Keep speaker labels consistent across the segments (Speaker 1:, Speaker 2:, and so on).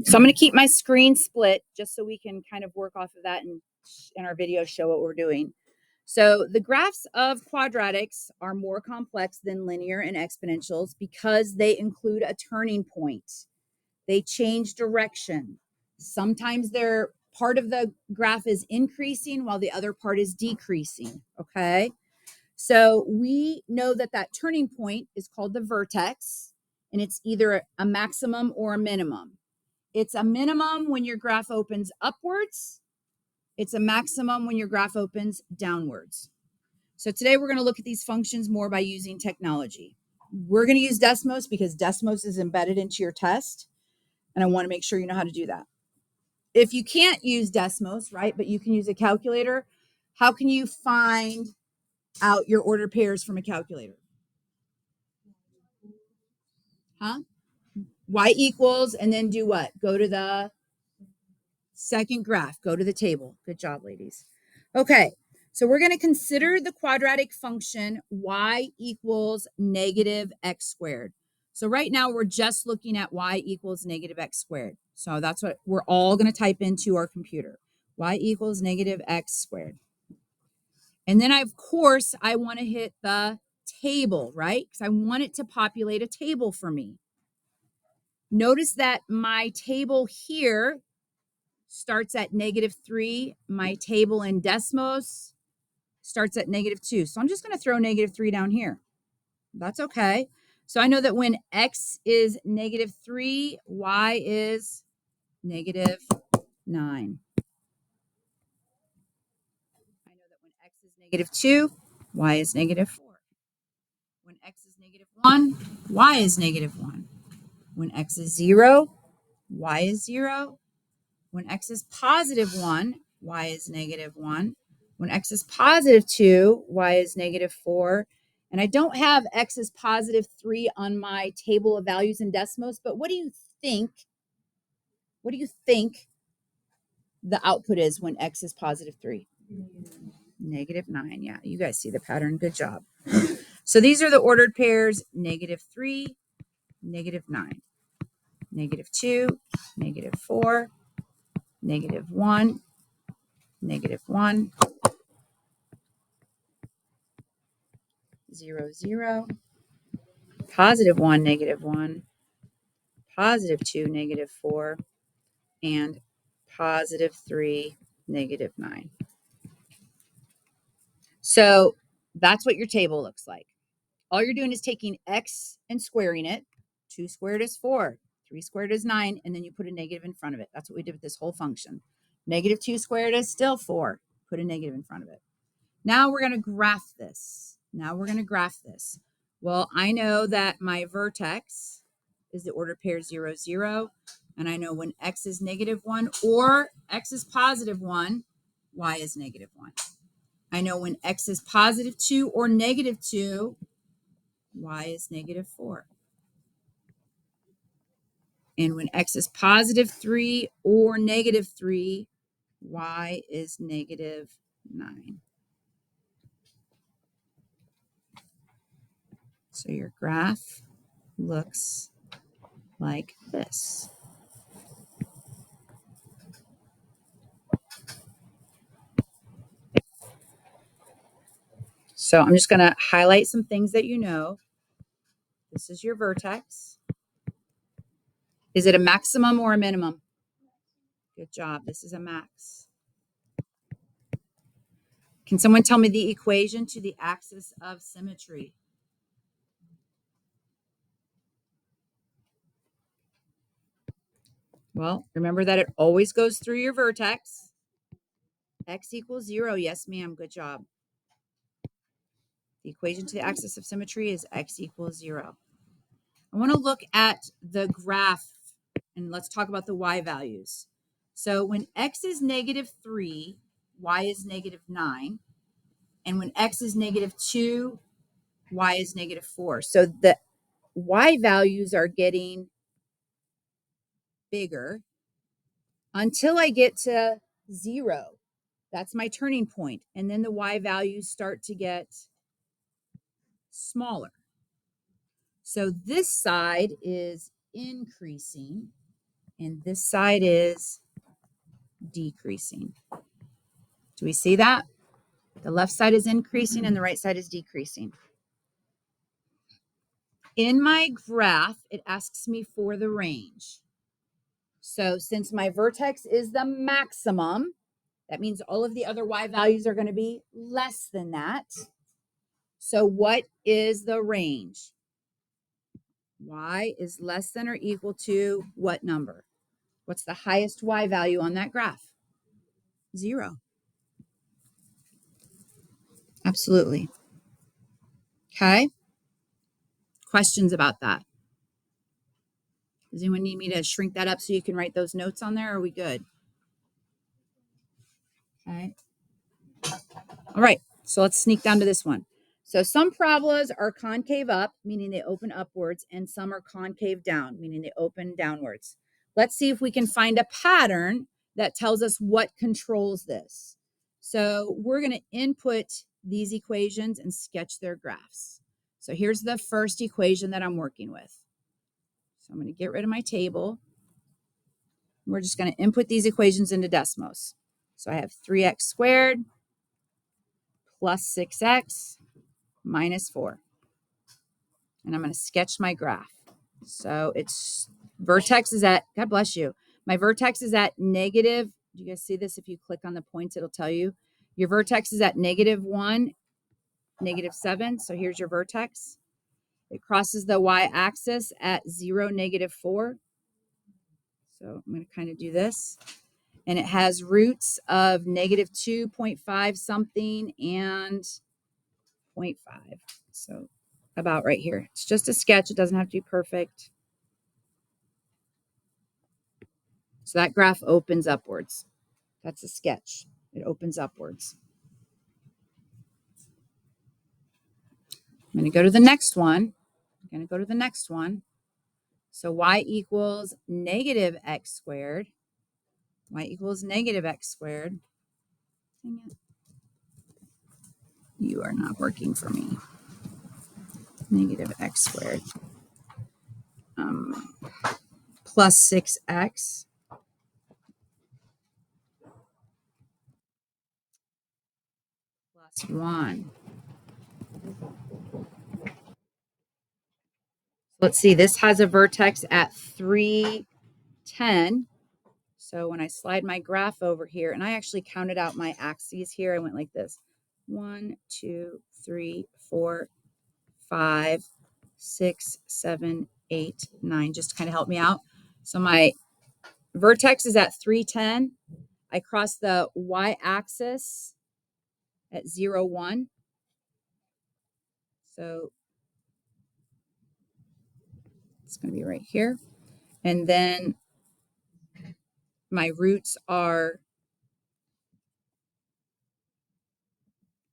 Speaker 1: So I'm going to keep my screen split just so we can kind of work off of that and in our video show what we're doing. So the graphs of quadratics are more complex than linear and exponentials because they include a turning point. They change direction. Sometimes they're part of the graph is increasing while the other part is decreasing, okay? So we know that that turning point is called the vertex, and it's either a maximum or a minimum. It's a minimum when your graph opens upwards. It's a maximum when your graph opens downwards. So today we're going to look at these functions more by using technology. We're going to use Desmos because Desmos is embedded into your test, and I want to make sure you know how to do that. If you can't use Desmos, right, but you can use a calculator, how can you find out your ordered pairs from a calculator? Huh? Y equals, and then do what? Go to the second graph. Go to the table. Good job, ladies. Okay, so we're going to consider the quadratic function y equals negative x squared. So right now we're just looking at y equals negative x squared. So that's what we're all going to type into our computer. Y equals negative x squared. And then of course, I want to hit the table, right? Because I want it to populate a table for me. Notice that my table here starts at -3. My table in Desmos starts at -2. So I'm just going to throw -3 down here. That's okay. So I know that when x is -3, y is -9. I know that when x is -2, y is -4. When x is -1, y is -1. When x is 0, y is 0. When x is +1, y is -1. When x is +2, y is -4. And I don't have x is +3 on my table of values in Desmos, but what do you think? What do you think the output is when x is +3? -9. Yeah, you guys see the pattern. Good job. So these are the ordered pairs: -3, -9, -2, -4, -1, -1, 0, 0, +1, -1, +2, -4, and +3, -9. So that's what your table looks like. All you're doing is taking x and squaring it. 2 squared is 4, 3 squared is 9, and then you put a negative in front of it. That's what we did with this whole function. -2 squared is still 4. Put a negative in front of it. Now we're going to graph this. Well, I know that my vertex is the ordered pair 0, 0. And I know when x is -1 or x is +1, y is -1. I know when x is +2 or -2, y is -4. And when x is +3 or -3, y is -9. So your graph looks like this. So I'm just going to highlight some things that you know. This is your vertex. Is it a maximum or a minimum? Good job. This is a max. Can someone tell me the equation to the axis of symmetry? Well, remember that it always goes through your vertex. X equals 0. Yes, ma'am. Good job. The equation to the axis of symmetry is x equals 0. I want to look at the graph and let's talk about the y values. So when x is -3, y is -9. And when x is -2, y is -4. So the y values are getting bigger until I get to 0. That's my turning point. And then the y values start to get smaller. So this side is increasing and this side is decreasing. Do we see that? The left side is increasing and the right side is decreasing. In my graph, it asks me for the range. So since my vertex is the maximum, that means all of the other y values are going to be less than that. So what is the range? Y is less than or equal to what number? What's the highest y value on that graph? 0. Absolutely. Okay. Questions about that? Does anyone need me to shrink that up so you can write those notes on there? Or are we good? Okay. All right. So let's sneak down to this one. So some parabolas are concave up, meaning they open upwards, and some are concave down, meaning they open downwards. Let's see if we can find a pattern that tells us what controls this. So we're going to input these equations and sketch their graphs. So here's the first equation that I'm working with. So I'm going to get rid of my table. We're just going to input these equations into Desmos. So I have 3x squared plus 6x minus 4. And I'm going to sketch my graph. So it's vertex is at, God bless you. My vertex is at negative. Do you guys see this? If you click on the points, it'll tell you. Your vertex is at -1, -7. So here's your vertex. It crosses the y-axis at 0, -4. So I'm going to kind of do this. And it has roots of -2.5 something and 0.5. So about right here. It's just a sketch. It doesn't have to be perfect. So that graph opens upwards. That's a sketch. It opens upwards. I'm going to go to the next one. So y equals -x squared. Y equals -x squared. Dang it. You are not working for me. -x squared. Plus 6x. Plus 1. Let's see, this has a vertex at 310. So when I slide my graph over here, and I actually counted out my axes here, I went like this. 1, 2, 3, 4, 5, 6, 7, 8, 9, just to kind of help me out. So my vertex is at 310. I cross the y-axis at 0, 1. So it's going to be right here. And then my roots are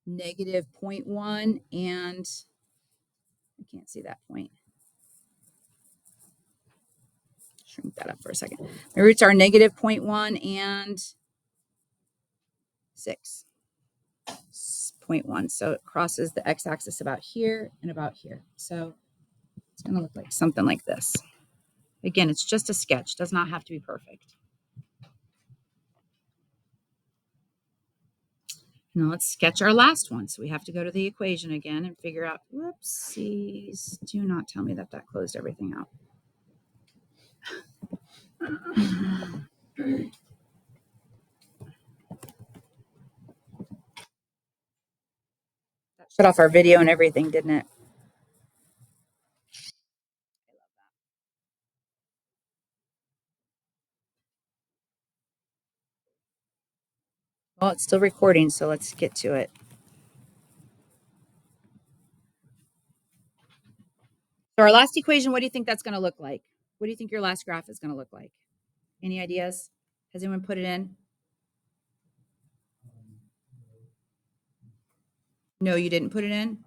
Speaker 1: -0.1 and I can't see that point. Shrink that up for a second. My roots are -0.1 and 6. 0.1. So it crosses the x-axis about here and about here. So it's going to look like something like this. Again, it's just a sketch. Does not have to be perfect. Now let's sketch our last one. So we have to go to the equation again and figure out, whoopsies, do not tell me that that closed everything out. That shut off our video and everything, didn't it? Well, it's still recording, so let's get to it. So our last equation, what do you think that's going to look like? What do you think your last graph is going to look like? Any ideas? Has anyone put it in? No, you didn't put it in?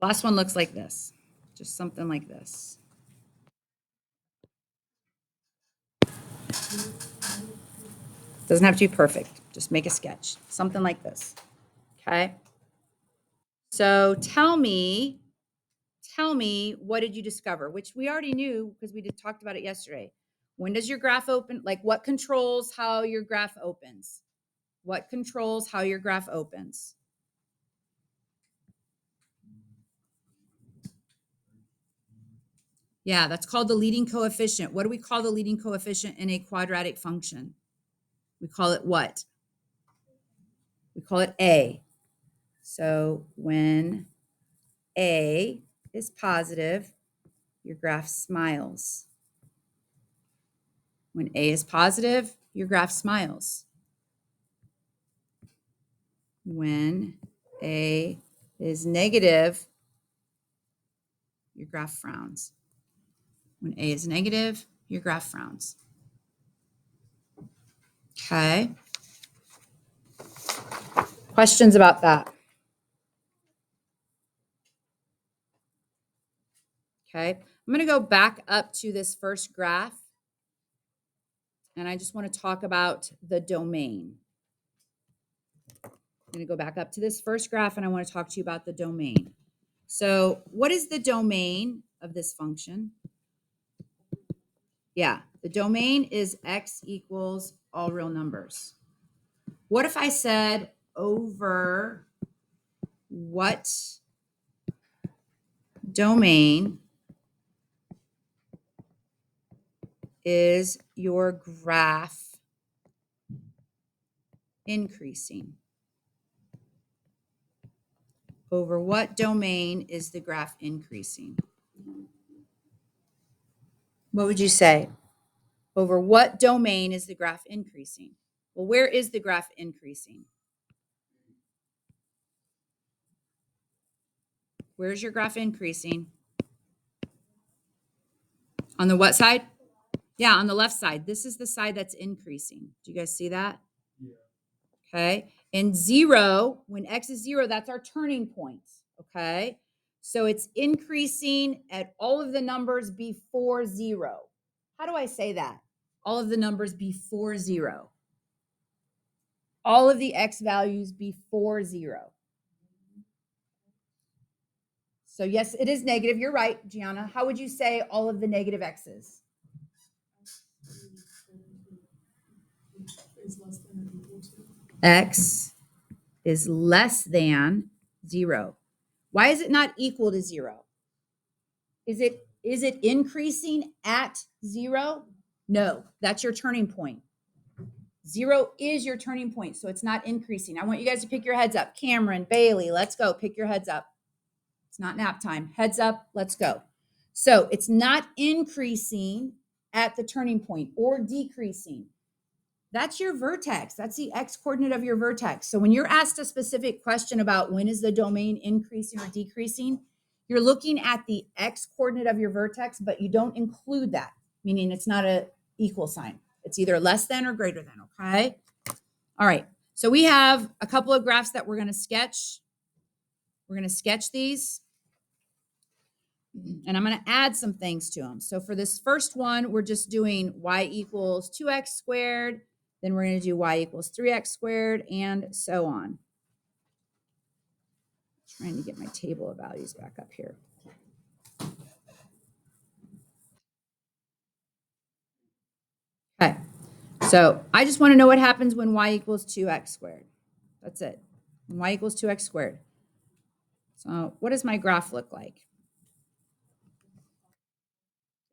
Speaker 1: Last one looks like this. Just something like this. Doesn't have to be perfect. Just make a sketch. Something like this. Okay? So tell me tell me, what did you discover? Which we already knew because we talked about it yesterday. When does your graph open? Like, what controls how your graph opens? What controls how your graph opens? Yeah, that's called the leading coefficient. What do we call the leading coefficient in a quadratic function? We call it what? We call it A. So when A is positive, your graph smiles. When A is positive, your graph smiles. When A is negative, your graph frowns. When A is negative, your graph frowns. Okay. Questions about that? Okay. I'm going to go back up to this first graph, and I just want to talk about the domain. I'm going to go back up to this first graph, and I want to talk to you about the domain. So what is the domain of this function? Yeah, the domain is x equals all real numbers. What if I said over what domain is your graph increasing? Over what domain is the graph increasing? What would you say? Over what domain is the graph increasing? Well, where is the graph increasing? Where's your graph increasing? On the what side? Yeah, on the left side. This is the side that's increasing. Do you guys see that? Yeah. Okay. And 0, when x is 0, that's our turning point. Okay. So it's increasing at all of the numbers before 0. How do I say that? All of the numbers before 0. All of the x values before 0. So yes, it is negative. You're right, Gianna. How would you say all of the negative x's? X is less than 0. Why is it not equal to 0? Is it increasing at 0? No, that's your turning point. 0 is your turning point, so it's not increasing. I want you guys to pick your heads up. Cameron, Bailey, let's go. Pick your heads up. It's not nap time. Heads up, let's go. So it's not increasing at the turning point or decreasing. That's your vertex. That's the x coordinate of your vertex. So when you're asked a specific question about when is the domain increasing or decreasing, you're looking at the x coordinate of your vertex, but you don't include that, meaning it's not an equal sign. It's either less than or greater than, okay? All right. So we have a couple of graphs that we're going to sketch. We're going to sketch these, and I'm going to add some things to them. So for this first one, we're just doing y equals 2x squared. Then we're going to do y equals 3x squared, and so on. Trying to get my table of values back up here. Okay, so I just want to know what happens when y equals 2x squared. That's it. When y equals 2x squared. So what does my graph look like?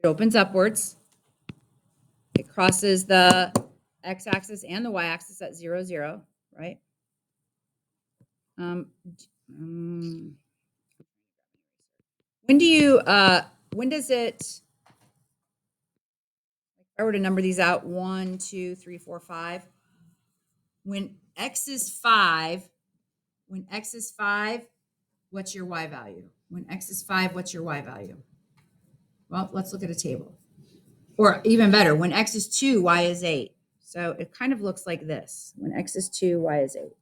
Speaker 1: It opens upwards. It crosses the x-axis and the y-axis at 0, 0, right? When does it, if I were to number these out, 1, 2, 3, 4, 5. When x is 5, what's your y value? When x is 5, what's your y value? Well, let's look at a table. Or even better, when x is 2, y is 8. So it kind of looks like this. When x is 2, y is 8.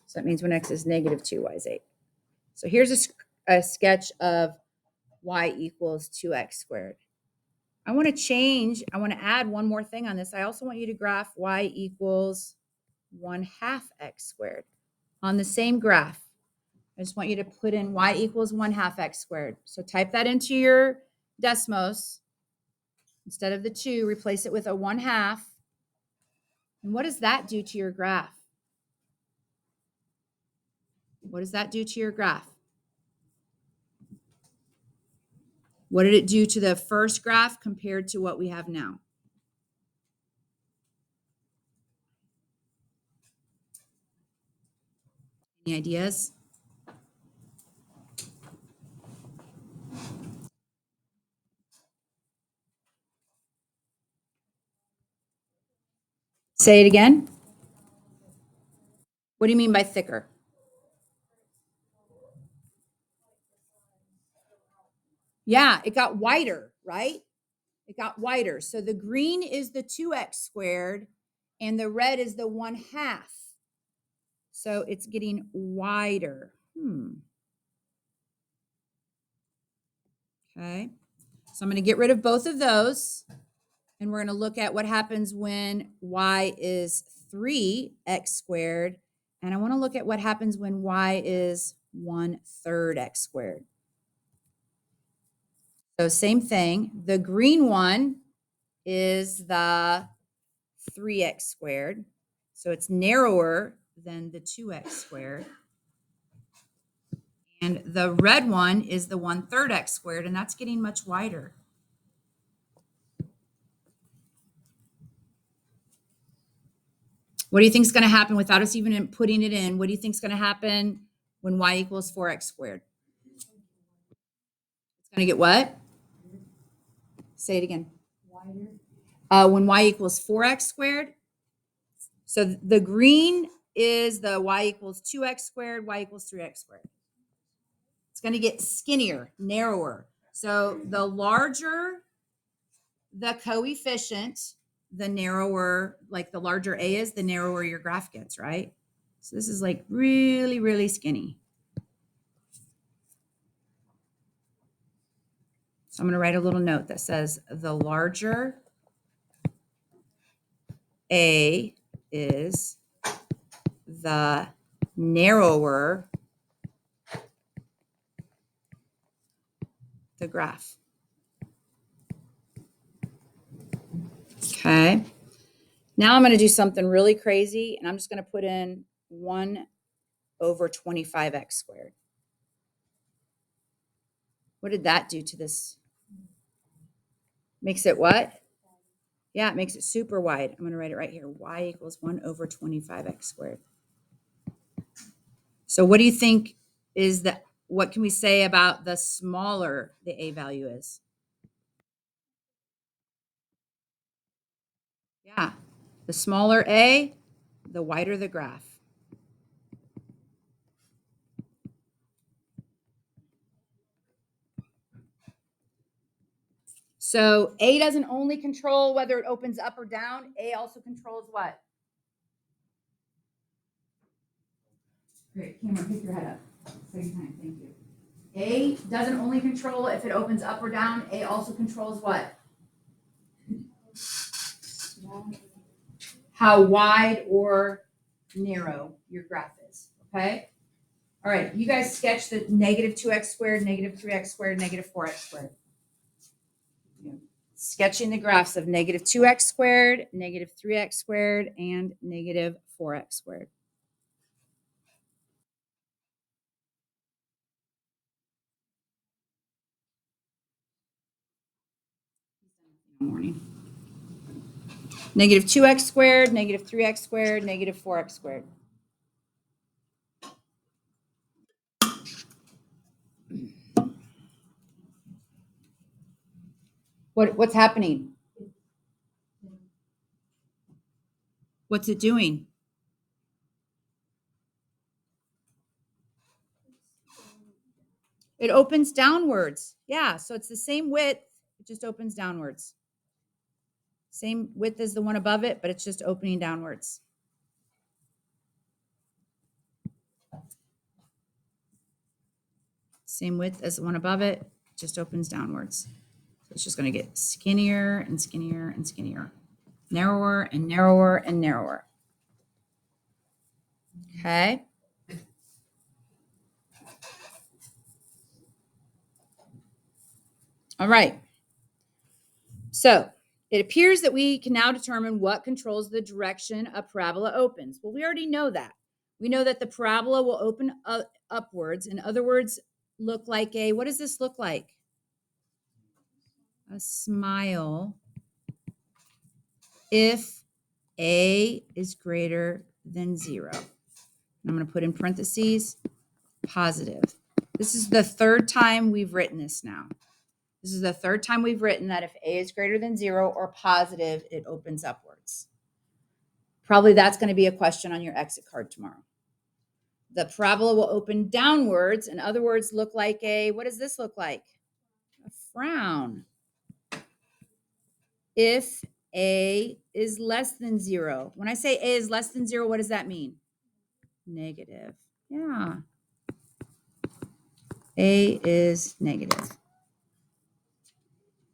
Speaker 1: So that means when x is negative 2, y is 8. So here's a sketch of y equals 2x squared. I want to add one more thing on this. I also want you to graph y equals 1/2 x squared on the same graph. I just want you to put in y equals 1/2 x squared. So type that into your Desmos. Instead of the 2, replace it with a 1/2. And what does that do to your graph? What does that do to your graph? What did it do to the first graph compared to what we have now? Any ideas? Say it again. What do you mean by thicker? Yeah, it got wider, right? It got wider. So the green is the 2x squared and the red is the 1/2. So it's getting wider. Okay. So I'm going to get rid of both of those. And we're going to look at what happens when y is 3x squared. And I want to look at what happens when y is 1/3 x squared. So same thing. The green one is the 3x squared. So it's narrower than the 2x squared. And the red one is the 1/3 x squared, and that's getting much wider. What do you think is going to happen without us even putting it in? What do you think is going to happen when y equals 4x squared? It's going to get what? Say it again. When y equals 4x squared. So the green is the y equals 2x squared, y equals 3x squared. It's going to get skinnier, narrower. So the larger the coefficient, the narrower, like the larger a is, the narrower your graph gets, right? So this is like really, really skinny. So I'm going to write a little note that says the larger a is, the narrower the graph. Okay. Now I'm going to do something really crazy, and I'm just going to put in 1/25x squared. What did that do to this? Makes it what? Yeah, it makes it super wide. I'm going to write it right here. Y equals 1/25x squared. So what do you think is the, what can we say about the smaller the a value is? Yeah, the smaller a, the wider the graph. So a doesn't only control whether it opens up or down. A also controls what? Great, Cameron, pick your head up. Second time, thank you. A doesn't only control if it opens up or down. A also controls what? How wide or narrow your graph is, okay? All right, you guys sketch the -2x squared, -3x squared, -4x squared. Sketching the graphs of -2x squared, -3x squared, and -4x squared. Morning. -2x squared, -3x squared, -4x squared. What's happening? What's it doing? It opens downwards. Yeah, so it's the same width, it just opens downwards. Same width as the one above it, but it's just opening downwards. Same width as the one above it, just opens downwards. So it's just going to get skinnier and skinnier and skinnier, narrower and narrower and narrower. Okay. All right. So it appears that we can now determine what controls the direction a parabola opens. Well, we already know that. We know that the parabola will open upwards. In other words, look like a, what does this look like? A smile if a is greater than 0. I'm going to put in parentheses, positive. This is the third time we've written this now. This is the third time we've written that if a is greater than 0 or positive, it opens upwards. Probably that's going to be a question on your exit card tomorrow. The parabola will open downwards. In other words, look like a, what does this look like? A frown. If a is less than 0. When I say a is less than 0, what does that mean? Negative. Yeah. A is negative.